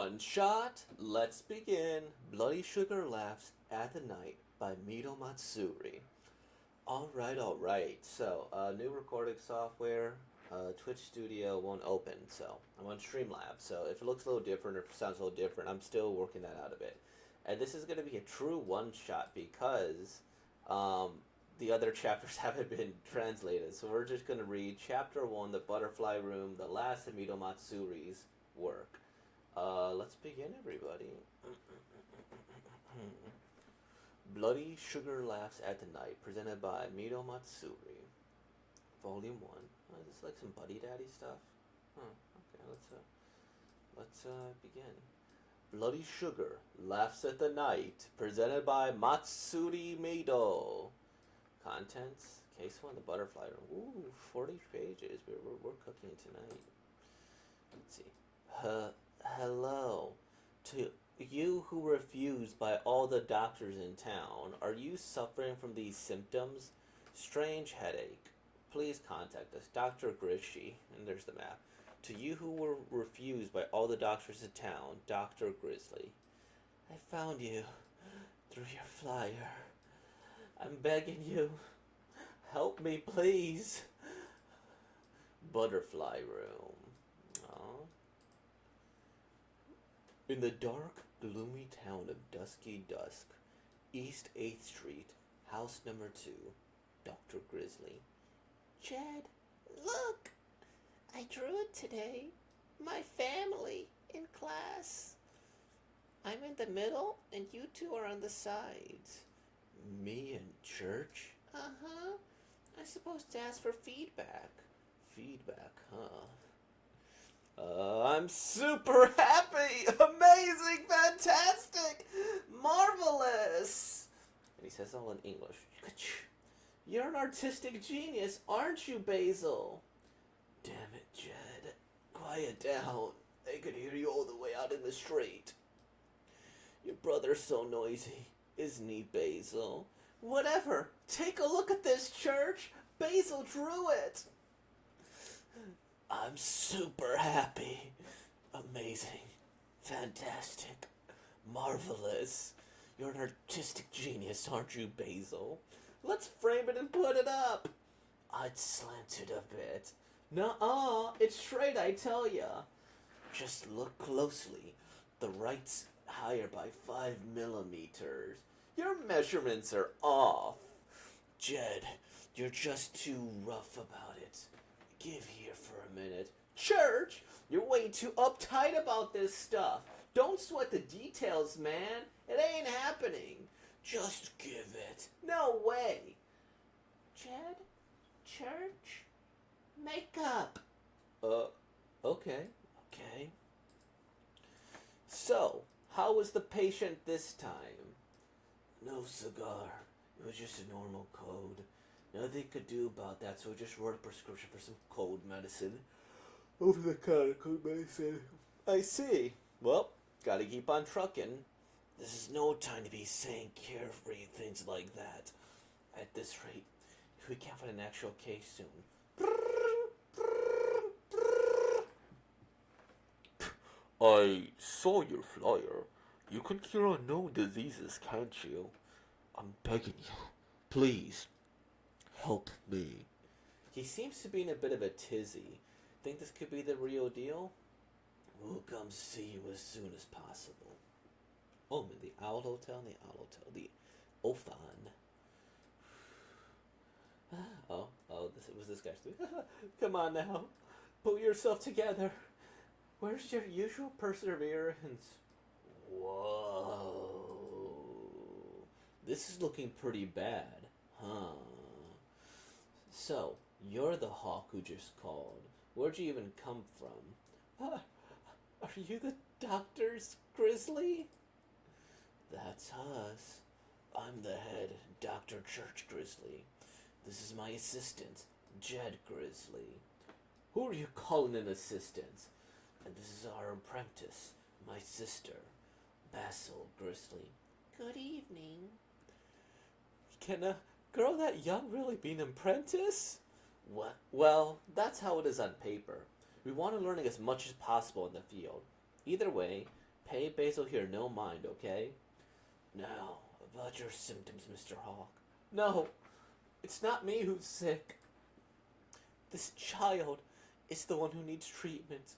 One shot, let's begin. Bloody Sugar Laughs at the Night by Mito Matsuri. Alright. So, new recording software. Twitch Studio won't open, so I'm on Streamlabs. So, if it looks a little different or if it sounds a little different, I'm still working that out a bit. And this is going to be a true one shot because the other chapters haven't been translated. So, we're just going to read Chapter 1, The Butterfly Room, the last of Mito Matsuri's work. Let's begin, everybody. Bloody Sugar Laughs at the Night, presented by Mito Matsuri. Volume 1. Oh, is this like some Buddy Daddy stuff? Okay, let's begin. Bloody Sugar Laughs at the Night, presented by Matsuri Mito. Contents, Case 1, The Butterfly Room. Ooh, 40 pages. We're cooking tonight. Let's see. Hello. To you who were refused by all the doctors in town, are you suffering from these symptoms? Strange headache. Please contact us. Dr. Grishi. And there's the map. To you who were refused by all the doctors in town, Dr. Grizzly. I found you through your flyer. I'm begging you. Help me, please. Butterfly Room. Aww. In the dark, gloomy town of Dusky Dusk, East 8th Street, house number 2, Dr. Grizzly. Jed, look! I drew it today. My family in class. I'm in the middle, and you two are on the sides. Me in church? Uh-huh. I'm supposed to ask for feedback. Feedback, huh? I'm super happy! Amazing! Fantastic! Marvelous! And he says all in English. You're an artistic genius, aren't you, Basil? Damn it, Jed. Quiet down. They could hear you all the way out in the street. Your brother's so noisy, isn't he, Basil? Whatever. Take a look at this church. Basil drew it. I'm super happy. Amazing. Fantastic. Marvelous. You're an artistic genius, aren't you, Basil? Let's frame it and put it up. I'd slant it a bit. Nuh-uh. It's straight, I tell ya. Just look closely. The right's higher by 5 millimeters. Your measurements are off. Jed, you're just too rough about it. Give here for a minute. Church, you're way too uptight about this stuff. Don't sweat the details, man. It ain't happening. Just give it. No way. Jed? Church? Makeup. Okay. So, how was the patient this time? No cigar. It was just a normal cold. Nothing could do about that, so I just wrote a prescription for some cold medicine. Over-the-counter cold medicine. I see. Well, gotta keep on trucking. This is no time to be saying carefree things like that. At this rate, if we can't find an actual case soon. I saw your flyer. You can cure unknown diseases, can't you? I'm begging you. Please. Help me. He seems to be in a bit of a tizzy. Think this could be the real deal? We'll come see you as soon as possible. Oh, in the Owl Hotel? The Ophan. This was this guy's too. Come on now. Pull yourself together. Where's your usual perseverance? Whoa. This is looking pretty bad, huh? So, you're the hawk who just called. Where'd you even come from? Are you the doctor's Grizzly? That's us. I'm the head, Dr. Church Grizzly. This is my assistant, Jed Grizzly. Who are you calling an assistant? And this is our apprentice, my sister, Basil Grizzly. Good evening. Can a girl that young really be an apprentice? What? Well, that's how it is on paper. We want to learn as much as possible in the field. Either way, Hey, Basil here, no mind, okay? Now, about your symptoms, Mr. Hawk. No, it's not me who's sick. This child is the one who needs treatment.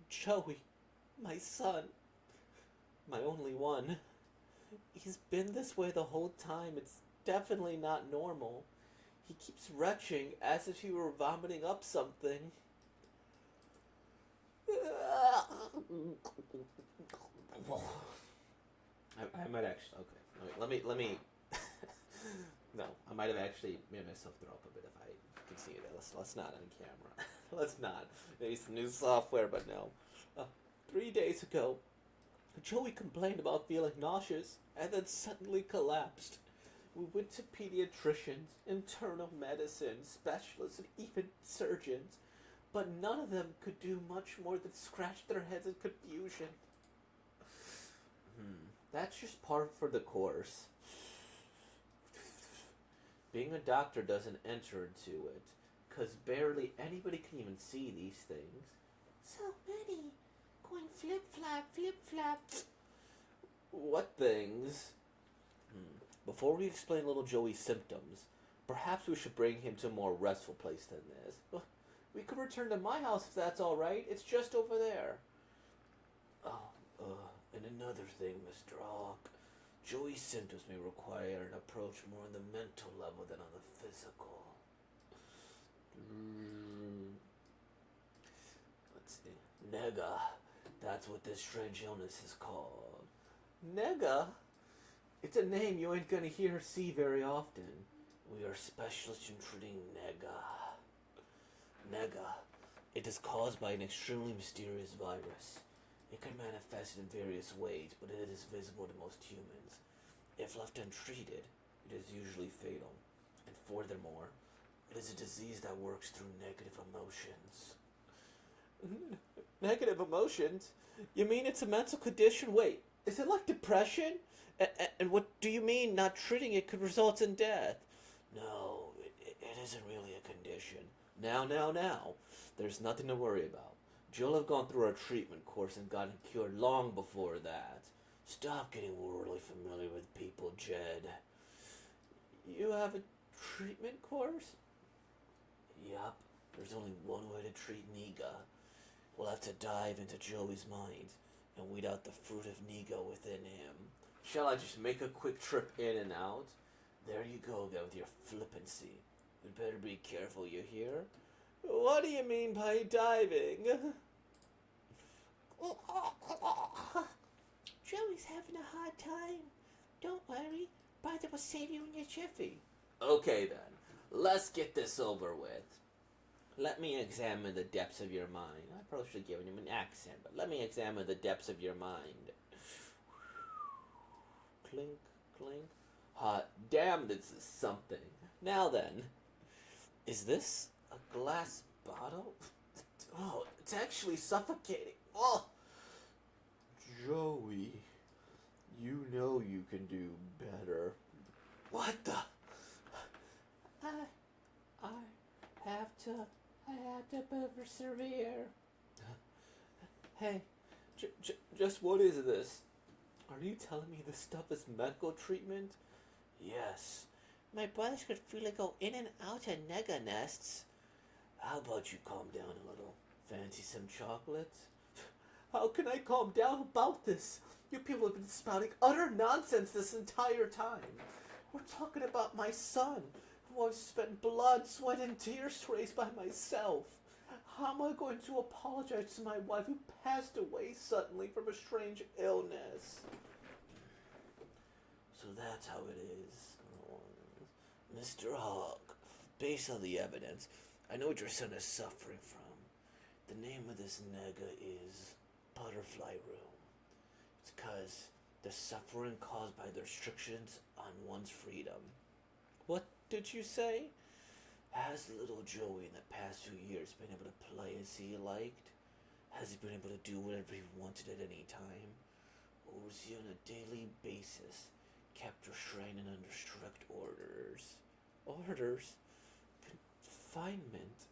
Joey, my son, my only one. He's been this way the whole time. It's definitely not normal. He keeps retching as if he were vomiting up something. I might actually. Okay, let me. No, I might have actually made myself throw up a bit if I continue that. Let's not on camera. Let's not. Maybe some new software, but no. 3 days ago, Joey complained about feeling nauseous and then suddenly collapsed. We went to pediatricians, internal medicine specialists, and even surgeons, but none of them could do much more than scratch their heads in confusion. That's just par for the course. Being a doctor doesn't enter into it, because barely anybody can even see these things. So many. Going flip flap, flip flap. What things? Before we explain little Joey's symptoms, perhaps we should bring him to a more restful place than this. We could return to my house if that's alright. It's just over there. And another thing, Mr. Hawk. Joey's symptoms may require an approach more on the mental level than on the physical. Let's see. Nega. That's what this strange illness is called. Nega? It's a name you ain't gonna hear or see very often. We are specialists in treating Nega. Nega. It is caused by an extremely mysterious virus. It can manifest in various ways, but it is visible to most humans. If left untreated, it is usually fatal. And furthermore, it is a disease that works through negative emotions. Negative emotions? You mean it's a mental condition? Wait, is it like depression? And what do you mean not treating it could result in death? No, it isn't really a condition. Now. There's nothing to worry about. You'll have gone through our treatment course and gotten cured long before that. Stop getting really familiar with people, Jed. You have a treatment course? Yup. There's only one way to treat Nega. We'll have to dive into Joey's mind and weed out the fruit of Nega within him. Shall I just make a quick trip in and out? There you go again with your flippancy. You'd better be careful, you hear? What do you mean by diving? Joey's having a hard time. Don't worry. Brother will save you in your jiffy. Okay then, let's get this over with. Let me examine the depths of your mind. I probably should have given him an accent, but let me examine the depths of your mind. Clink, clink. Hot damn, this is something. Now then, is this a glass bottle? Oh, it's actually suffocating. Oh, Joey, you know you can do better. What the? I have to persevere. Hey, just what is this? Are you telling me this stuff is medical treatment? Yes. My brothers could freely go in and out of Nega nests. How about you calm down a little? Fancy some chocolate? How can I calm down about this? You people have been spouting utter nonsense this entire time. We're talking about my son, who I've spent blood, sweat, and tears to raise by myself. How am I going to apologize to my wife who passed away suddenly from a strange illness? So that's how it is. Mr. Hawk, based on the evidence, I know what your son is suffering from. The name of this nega is Butterfly Room. It's because the suffering caused by the restrictions on one's freedom. What did you say? Has little Joey in the past 2 years been able to play as he liked? Has he been able to do whatever he wanted at any time? Or was he on a daily basis kept restrained and under strict orders? Orders? Confinement?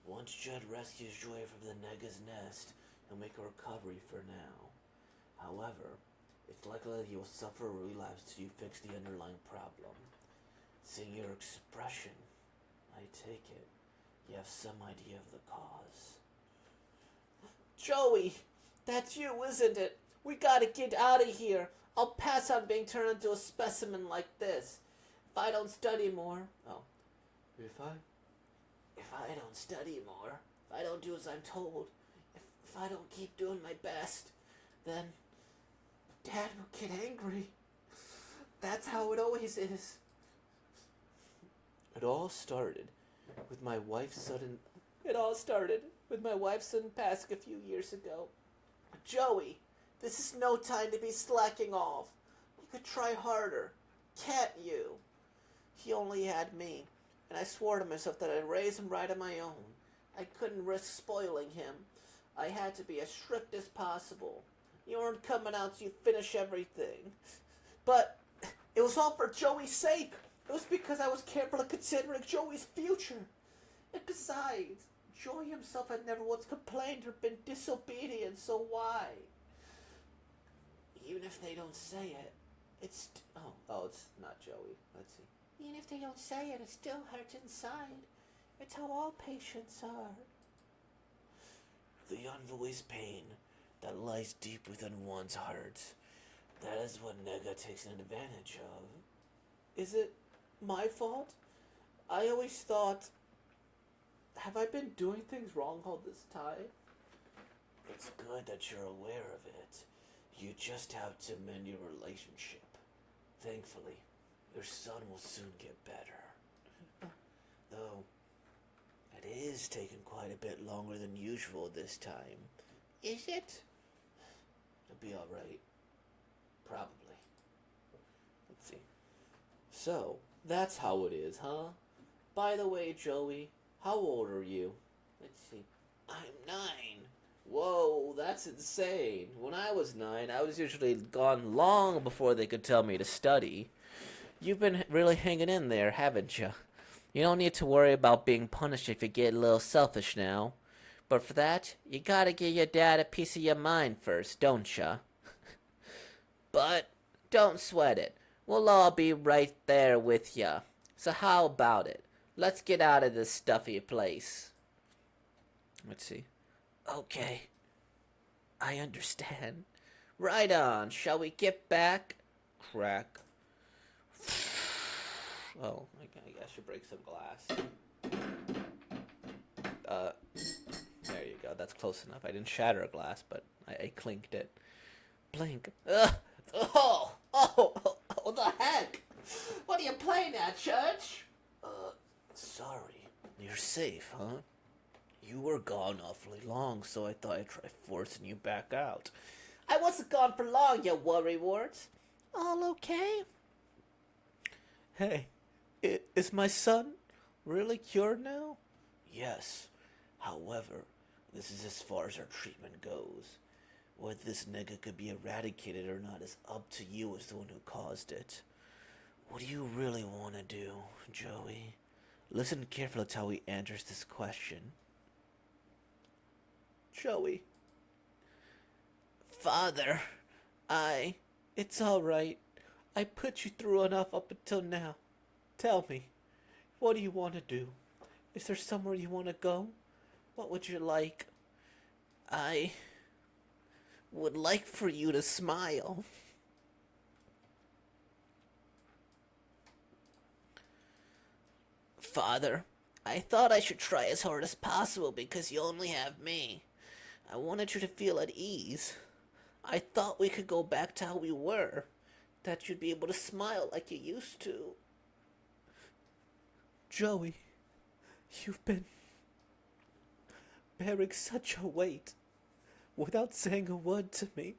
Once Jed rescues Joy from the Nega's nest, he'll make a recovery for now. However, it's likely that you will suffer a relapse till you fix the underlying problem. Seeing your expression, I take it you have some idea of the cause. Joey, that's you, isn't it? We gotta get out of here. I'll pass on being turned into a specimen like this. If I don't study more. Oh. If I If I don't study more, if I don't do as I'm told, if I don't keep doing my best, then Dad will get angry. That's how it always is. It all started with my wife's sudden passing a few years ago. Joey, this is no time to be slacking off. You could try harder, can't you? He only had me, and I swore to myself that I'd raise him right on my own. I couldn't risk spoiling him. I had to be as strict as possible. You weren't coming out till you finish everything. But it was all for Joey's sake. It was because I was carefully considering Joey's future. And besides, Joey himself had never once complained or been disobedient, so why? Even if they don't say it, it's... it's not Joey. Let's see. Even if they don't say it, it still hurts inside. It's how all patients are. The unvoiced pain that lies deep within one's heart. That is what Nega takes advantage of. Is it my fault? I always thought... Have I been doing things wrong all this time? It's good that you're aware of it. You just have to mend your relationship. Thankfully, your son will soon get better. Though, it is taking quite a bit longer than usual this time. Is it? It'll be alright. Probably. Let's see. So, that's how it is, huh? By the way, Joey, how old are you? Let's see. I'm 9. Whoa, that's insane. When I was 9, I was usually gone long before they could tell me to study. You've been really hanging in there, haven't you? You don't need to worry about being punished if you get a little selfish now. But for that, you gotta give your dad a piece of your mind first, don't ya? But don't sweat it. We'll all be right there with ya. So how about it? Let's get out of this stuffy place. Let's see. Okay. I understand. Right on. Shall we get back? Crack. Oh, I should break some glass. There you go. That's close enough. I didn't shatter a glass, but I clinked it. Blink. Ugh. What the heck? What are you playing at, Church? Sorry. You're safe, huh? You were gone awfully long, so I thought I'd try forcing you back out. I wasn't gone for long, you worrywarts. All okay? Hey, is my son really cured now? Yes. However, this is as far as our treatment goes. Whether this nigga could be eradicated or not is up to you as the one who caused it. What do you really want to do, Joey? Listen carefully to how he answers this question. Joey. Father, It's alright. I put you through enough up until now. Tell me, what do you want to do? Is there somewhere you want to go? What would you like? I would like for you to smile. Father, I thought I should try as hard as possible because you only have me. I wanted you to feel at ease. I thought we could go back to how we were. That you'd be able to smile like you used to. Joey, you've been bearing such a weight without saying a word to me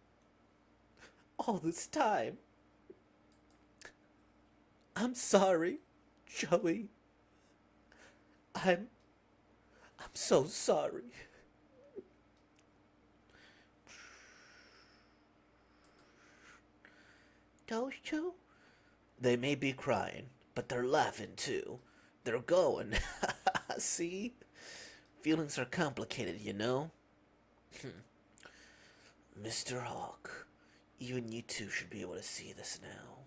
all this time. I'm sorry, Joey. I'm so sorry. Those two? They may be crying, but they're laughing too. They're going. See? Feelings are complicated, you know? Mr. Hawk, Even you two should be able to see this now.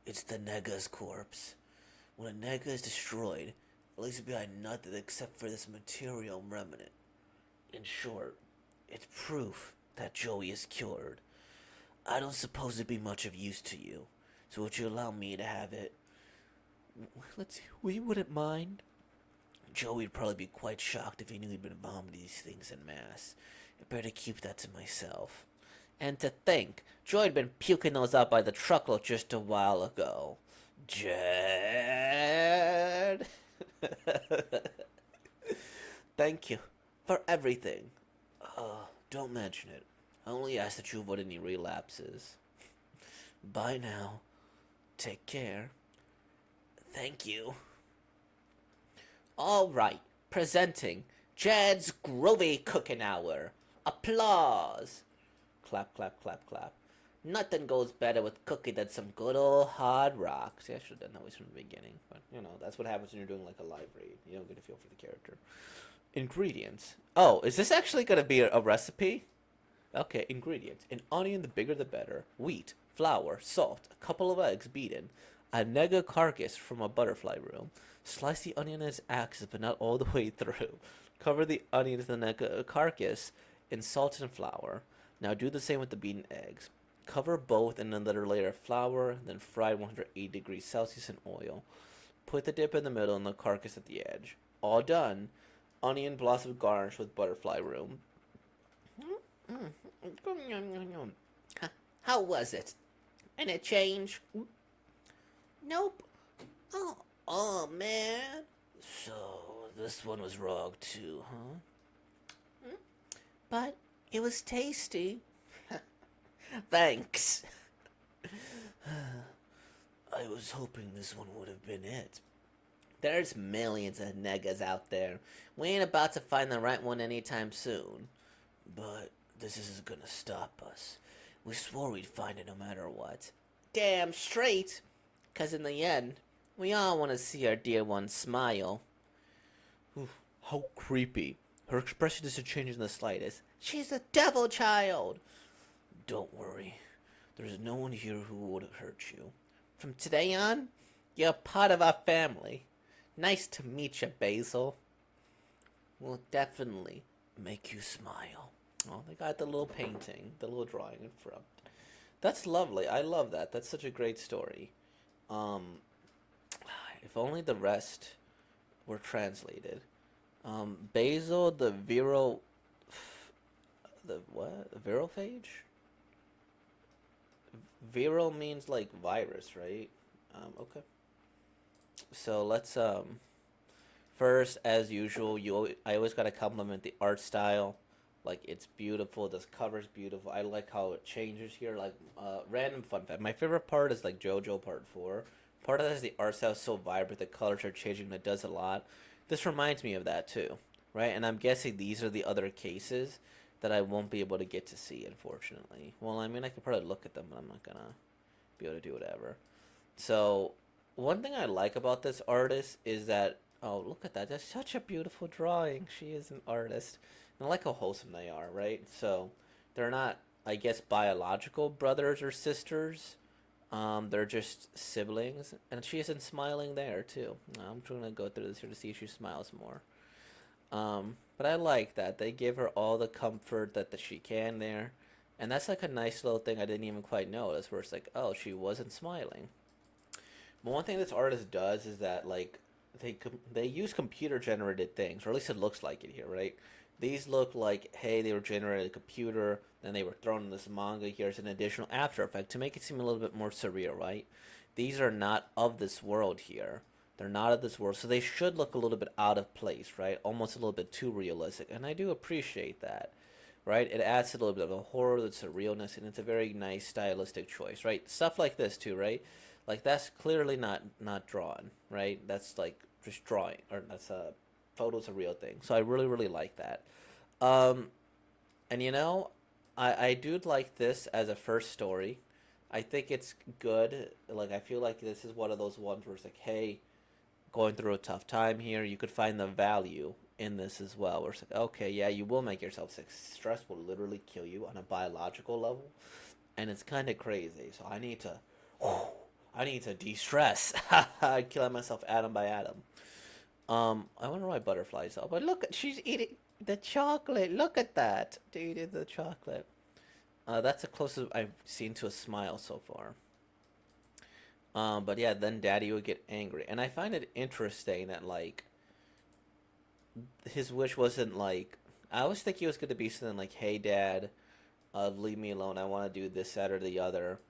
It's the Nega's corpse. When a Nega is destroyed, it leaves behind nothing except for this material remnant. In short, it's proof that Joey is cured. I don't suppose it'd be much of use to you, so would you allow me to have it? Let's see, we wouldn't mind. Joey'd probably be quite shocked if he knew he'd been vomiting these things in mass. I better keep that to myself. And to think, Joey'd been puking those out by the truckload just a while ago. Jed! Thank you for everything. Don't mention it. I only ask that you avoid any relapses. Bye now. Take care. Thank you. All right, presenting Jed's Groovy Cooking Hour. Applause. Clap, clap, clap, clap. Nothing goes better with cooking than some good old hard rock. See, I should have done that always from the beginning, but you know, that's what happens when you're doing like a live read. You don't get a feel for the character. Ingredients. Oh, is this actually going to be a recipe? Okay, ingredients. An onion, the bigger the better. Wheat, flour, salt, a couple of eggs beaten, a nega carcass from a butterfly room. Slice the onion in its axis, but not all the way through. Cover the onion with the nega carcass in salt and flour. Now do the same with the beaten eggs. Cover both in another layer of flour, then fry 180 degrees Celsius in oil. Put the dip in the middle and the carcass at the edge. All done. Onion blossom garnish with butterfly room. How was it? Any change? Nope. Oh man. So this one was wrong too, huh? But it was tasty. Thanks. I was hoping this one would have been it. There's millions of negas out there. We ain't about to find the right one anytime soon. But this isn't gonna stop us. We swore we'd find it no matter what. Damn straight. 'Cause in the end, we all want to see our dear one smile. Oof, how creepy. Her expression isn't changing in the slightest. She's a devil child. Don't worry. There's no one here who would hurt you. From today on, you're part of our family. Nice to meet you, Basil. We'll definitely make you smile. Oh, they got the little painting, the little drawing in front. That's lovely. I love that. That's such a great story. If only the rest were translated. Basil, the viral... The what? Virophage? Viral means like virus, right? Okay. So let's first, as usual, I always gotta compliment the art style. Like, it's beautiful. This cover's beautiful. I like how it changes here. Like, random fun fact. My favorite part is like JoJo Part 4. Part of that is the art style is so vibrant. The colors are changing. And it does a lot. This reminds me of that too, right? And I'm guessing these are the other cases that I won't be able to get to see, unfortunately. Well, I mean, I could probably look at them, but I'm not gonna be able to do whatever. So, one thing I like about this artist is that, oh, look at that. That's such a beautiful drawing. She is an artist. And I like how wholesome they are, right? So, they're not, I guess, biological brothers or sisters. They're just siblings. And she isn't smiling there, too. I'm trying to go through this here to see if she smiles more. But I like that. They give her all the comfort that she can there. And that's like a nice little thing I didn't even quite notice, where it's like, oh, she wasn't smiling. But one thing this artist does is that, like, they use computer-generated things, or at least it looks like it here, right? These look like, hey, they were generated in a computer, then they were thrown in this manga here as an additional After Effect to make it seem a little bit more surreal, right? These are not of this world here. They're not of this world, so they should look a little bit out of place, right? Almost a little bit too realistic, and I do appreciate that, right? It adds a little bit of a horror, the surrealness, and it's a very nice stylistic choice, right? Stuff like this too, right? Like, that's clearly not drawn, right? That's like just drawing, or that's a photo's a real thing. So I really, really like that. And you know, I do like this as a first story. I think it's good. Like, I feel like this is one of those ones where it's like, hey, going through a tough time here, you could find the value in this as well. Where it's like, okay, yeah, you will make yourself sick. Stress will literally kill you on a biological level. and it's kind of crazy. So I need to de-stress. Killing myself atom by atom. I wonder why butterflies are. But look, she's eating the chocolate. Look at that. Eating the chocolate. That's the closest I've seen to a smile so far. But yeah, then Daddy would get angry, and I find it interesting that like his wish wasn't like. I always think he was going to be something like, "Hey, Dad, leave me alone. I want to do this, that, or the other."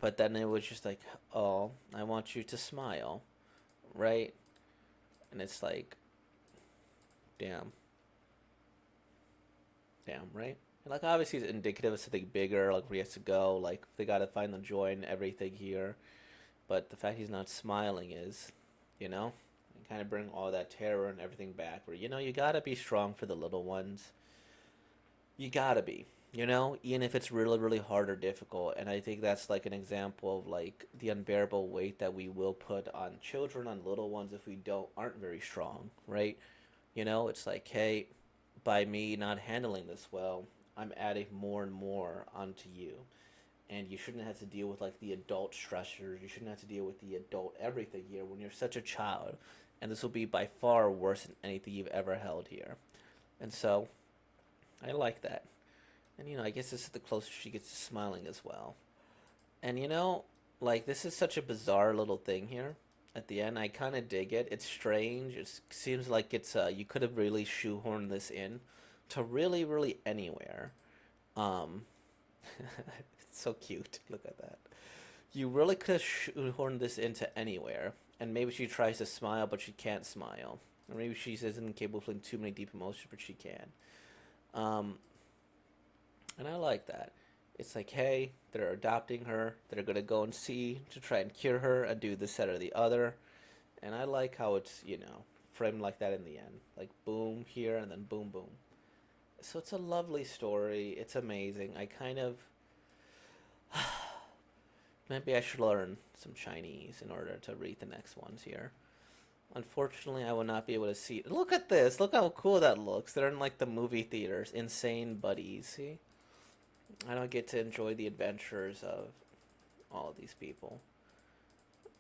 But then it was just like, "Oh, I want you to smile," right? And it's like, damn, damn, right? And like obviously it's indicative of something bigger, like where he has to go, like they got to find the joy in everything here. But the fact he's not smiling is, you know, kind of bring all that terror and everything back. Where you gotta be strong for the little ones. You gotta be, even if it's really really hard or difficult. And I think that's like an example of like the unbearable weight that we will put on children, on little ones, if we don't aren't very strong, right? It's like, hey, by me not handling this well, I'm adding more and more onto you. And you shouldn't have to deal with like the adult stressors. You shouldn't have to deal with the adult everything here when you're such a child. And this will be by far worse than anything you've ever held here. And so, I like that. And I guess this is the closest she gets to smiling as well. And like this is such a bizarre little thing here. At the end, I kind of dig it. It's strange. It seems like it's you could have really shoehorned this in to really, really anywhere. Um, it's so cute. Look at that. You really could have shoehorned this into anywhere. And maybe she tries to smile, but she can't smile. Or maybe she isn't capable of feeling too many deep emotions, but she can. Um, and I like that. It's like, hey, they're adopting her. They're gonna go and see to try and cure her and do this, that, or the other. And I like how it's framed like that in the end, like boom here and then boom boom. So it's a lovely story. It's amazing. I kind of maybe I should learn some Chinese in order to read the next ones here. Unfortunately, I will not be able to see. Look at this. Look how cool that looks. They're in like the movie theaters. Insane buddies. See? I don't get to enjoy the adventures of all of these people.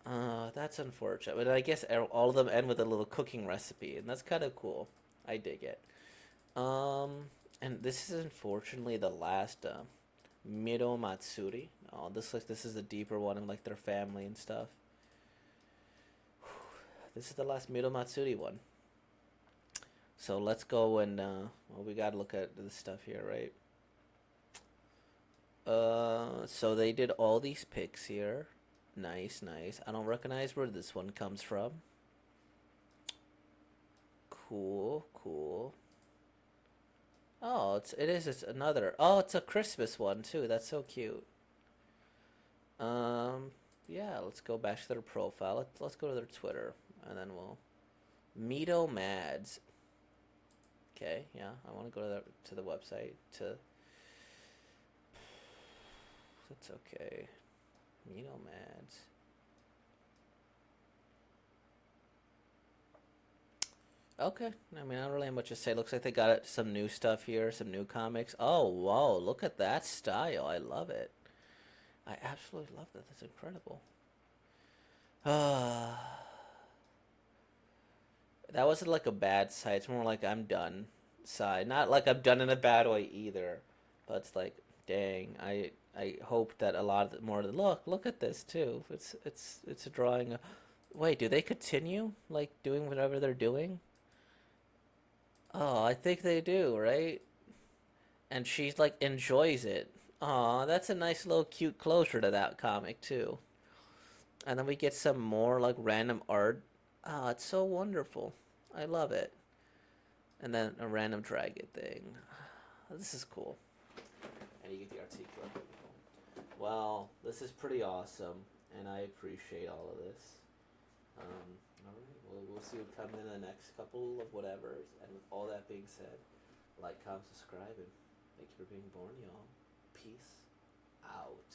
That's unfortunate. But I guess all of them end with a little cooking recipe, and that's kind of cool. I dig it. Um, and this is unfortunately the last Miro Matsuri. Oh, this is a deeper one of like their family and stuff. This is the last Miro Matsuri one. So let's go and well, we gotta look at this stuff here, right? So they did all these pics here. Nice, nice. I don't recognize where this one comes from. Cool, cool. Oh, it's another. Oh, it's a Christmas one too. That's so cute. Um, yeah, let's go back to their profile. Let's go to their Twitter, and then we'll Mito Mads. Okay, yeah, I want to go to the website to. That's okay. Mito Mads. Okay, I mean, I don't really have much to say. Looks like they got some new stuff here, some new comics. Oh, whoa, look at that style. I love it. I absolutely love that. That's incredible. Uh, that wasn't like a bad side. It's more like I'm done side. Not like I'm done in a bad way either. But it's like, dang, I hope that a lot of more of the look at this too. It's a drawing. Wait, do they continue like doing whatever they're doing? Oh, I think they do, right? And she's like enjoys it. Aw, that's a nice little cute closure to that comic too. And then we get some more like random art. Ah, it's so wonderful. I love it. And then a random dragon thing. This is cool. And you get the article. Well, this is pretty awesome, and I appreciate all of this. All right, well, we'll see what comes in the next couple of whatevers. And with all that being said, like, comment, subscribe, and thank you for being born, y'all. Peace out.